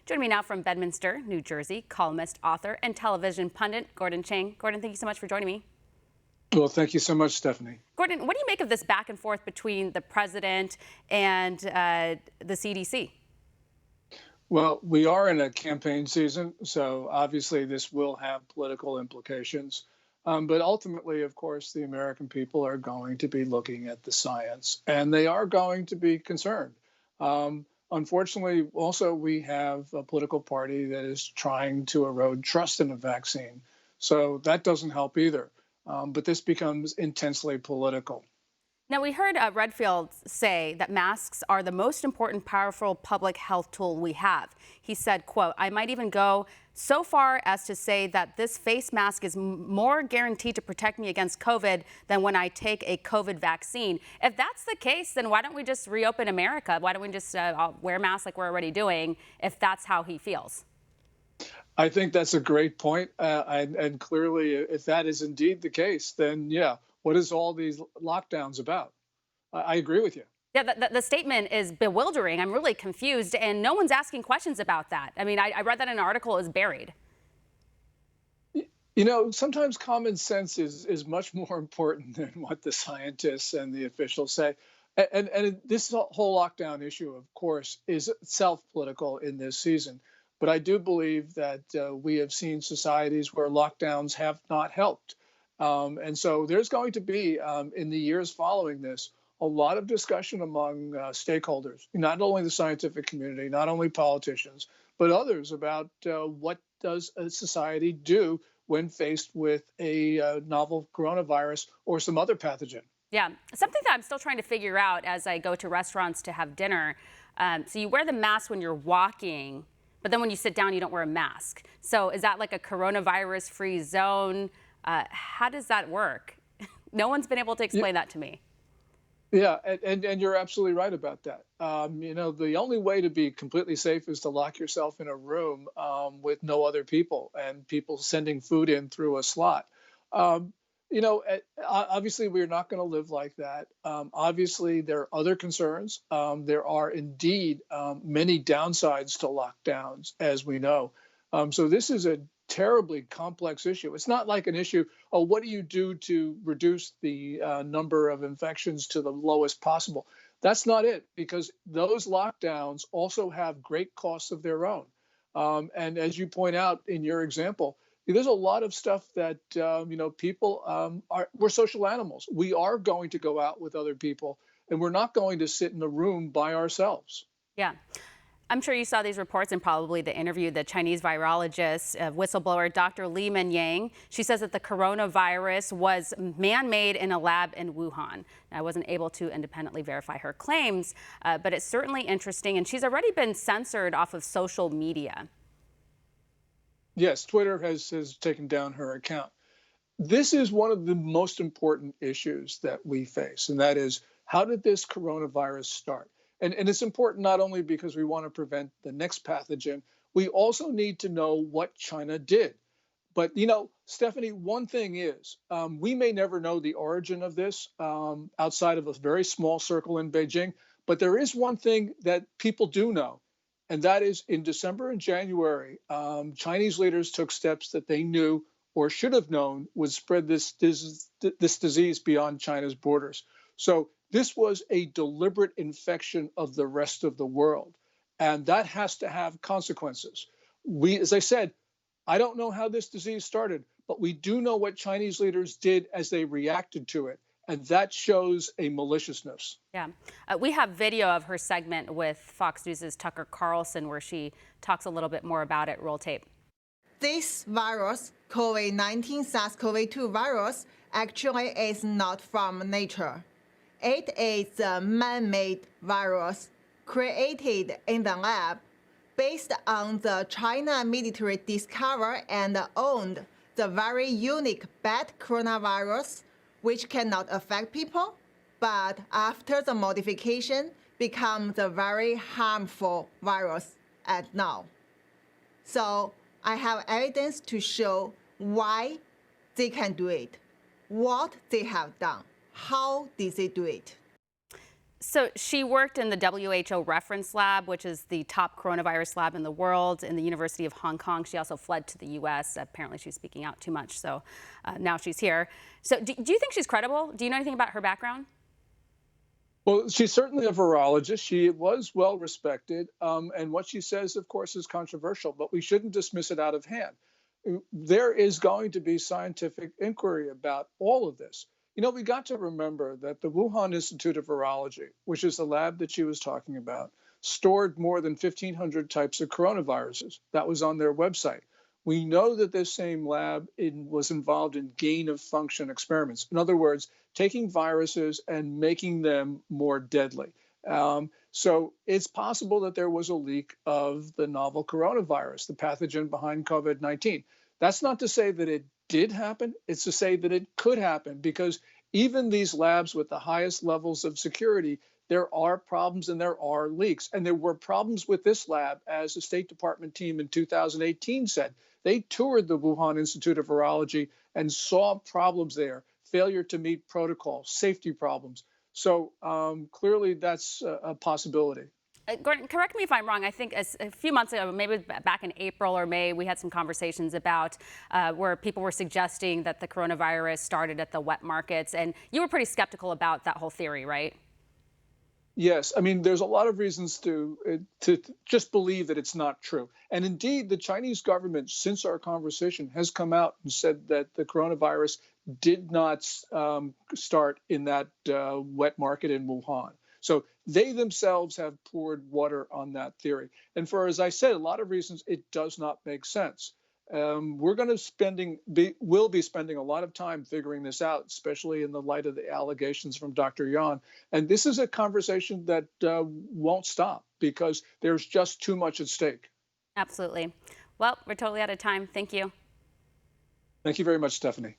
Joining me now from Bedminster, New Jersey, columnist, author, and television pundit, Chang. Gordon, thank you so much for joining me. Well, thank you so much, Stephanie. Gordon, what do you make of this back and forth between the president and the CDC? Well, we are in a campaign season, so obviously this will have political implications. But ultimately, of course, the American people are going to be looking at the science, and they are going to be concerned. Unfortunately, also, we have a political party that is trying to erode trust in a vaccine. So that doesn't help either. But this becomes intensely political. Now, we heard Redfield say that masks are the most important, powerful public health tool we have. He said, quote, "I might even go so far as to say that this face mask is more guaranteed to protect me against COVID than when I take a COVID vaccine." If that's the case, then why don't we just reopen America? Why don't we just wear masks like we're already doing if that's how he feels? I think that's a great point. And clearly, if that is indeed the case, then yeah, what is all these lockdowns about? I agree with you. Yeah, the statement is bewildering. I'm really confused, and no one's asking questions about that. I mean, I read that in an article, is buried. You know, sometimes common sense is much more important than what the scientists and the officials say. And this whole lockdown issue, of course, is self-political in this season. But I do believe that we have seen societies where lockdowns have not helped. And so there's going to be, in the years following this, a lot of discussion among stakeholders, not only the scientific community, not only politicians, but others about what does a society do when faced with a novel coronavirus or some other pathogen. Yeah, something that I'm still trying to figure out as I go to restaurants to have dinner. So you wear the mask when you're walking, but then when you sit down, you don't wear a mask. So is that like a coronavirus-free zone? How does that work? No one's been able to explain that to me. Yeah, and you're absolutely right about that. You know, the only way to be completely safe is to lock yourself in a room with no other people and people sending food in through a slot. You know, obviously, we're not going to live like that. Obviously, there are other concerns. There are indeed many downsides to lockdowns, as we know. So this is a terribly complex issue. It's not like an issue, oh, what do you do to reduce the number of infections to the lowest possible? That's not it, because those lockdowns also have great costs of their own. And as you point out in your example, there's a lot of stuff that, you know, people we're social animals. We are going to go out with other people, and we're not going to sit in a room by ourselves. Yeah. I'm sure you saw these reports and probably the interview, the Chinese virologist, whistleblower, Dr. Li Menyang. She says that the coronavirus was man-made in a lab in Wuhan. Now, I wasn't able to independently verify her claims, but it's certainly interesting. And she's already been censored off of social media. Yes, Twitter has taken down her account. This is one of the most important issues that we face, and that is, how did this coronavirus start? And it's important not only because we want to prevent the next pathogen, we also need to know what China did. But, you know, Stephanie, one thing is, we may never know the origin of this outside of a very small circle in Beijing. But there is one thing that people do know, and that is in December and January, Chinese leaders took steps that they knew or should have known would spread this disease beyond China's borders. So this was a deliberate infection of the rest of the world, and that has to have consequences. As I said, I don't know how this disease started, but we do know what Chinese leaders did as they reacted to it, and that shows a maliciousness. Yeah. We have video of her segment with Fox News' Tucker Carlson where she talks a little bit more about it. Roll tape. This virus, COVID-19 SARS-CoV-2 virus, actually is not from nature. It is a man-made virus created in the lab based on the China military discovered and owned the very unique bat coronavirus, which cannot affect people, but after the modification becomes a very harmful virus at now. So I have evidence to show why they can do it, what they have done. How did they do it? So she worked in the WHO reference lab, which is the top coronavirus lab in the world, in the University of Hong Kong. She also fled to the U.S. Apparently she was speaking out too much, so now she's here. So do you think she's credible? Do you know anything about her background? Well, she's certainly a virologist. She was well respected. And what she says, of course, is controversial, but we shouldn't dismiss it out of hand. There is going to be scientific inquiry about all of this. You know, we got to remember that the Wuhan Institute of Virology, which is the lab that she was talking about, stored more than 1,500 types of coronaviruses. That was on their website. We know that this same lab was involved in gain of function experiments. In other words, taking viruses and making them more deadly. So it's possible that there was a leak of the novel coronavirus, the pathogen behind COVID-19. That's not to say that it did happen. It's to say that it could happen, because even these labs with the highest levels of security, there are problems and there are leaks. And there were problems with this lab, as the State Department team in 2018 said. They toured the Wuhan Institute of Virology and saw problems there, failure to meet protocols, safety problems. So clearly that's a possibility. Gordon, correct me if I'm wrong. I think a few months ago, maybe back in April or May, we had some conversations about where people were suggesting that the coronavirus started at the wet markets. And you were pretty skeptical about that whole theory, right? Yes. I mean, there's a lot of reasons to just believe that it's not true. And indeed, the Chinese government, since our conversation, has come out and said that the coronavirus did not start in that wet market in Wuhan. So they themselves have poured water on that theory. And for, as I said, a lot of reasons it does not make sense. We're going to will be spending a lot of time figuring this out, especially in the light of the allegations from Dr. Yan. And this is a conversation that won't stop, because there's just too much at stake. Absolutely. Well, we're totally out of time. Thank you. Thank you very much, Stephanie.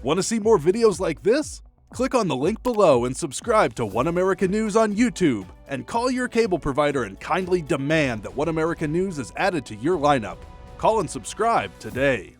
Want to see more videos like this? Click on the link below and subscribe to One America News on YouTube, and call your cable provider and kindly demand that One America News is added to your lineup. Call and subscribe today.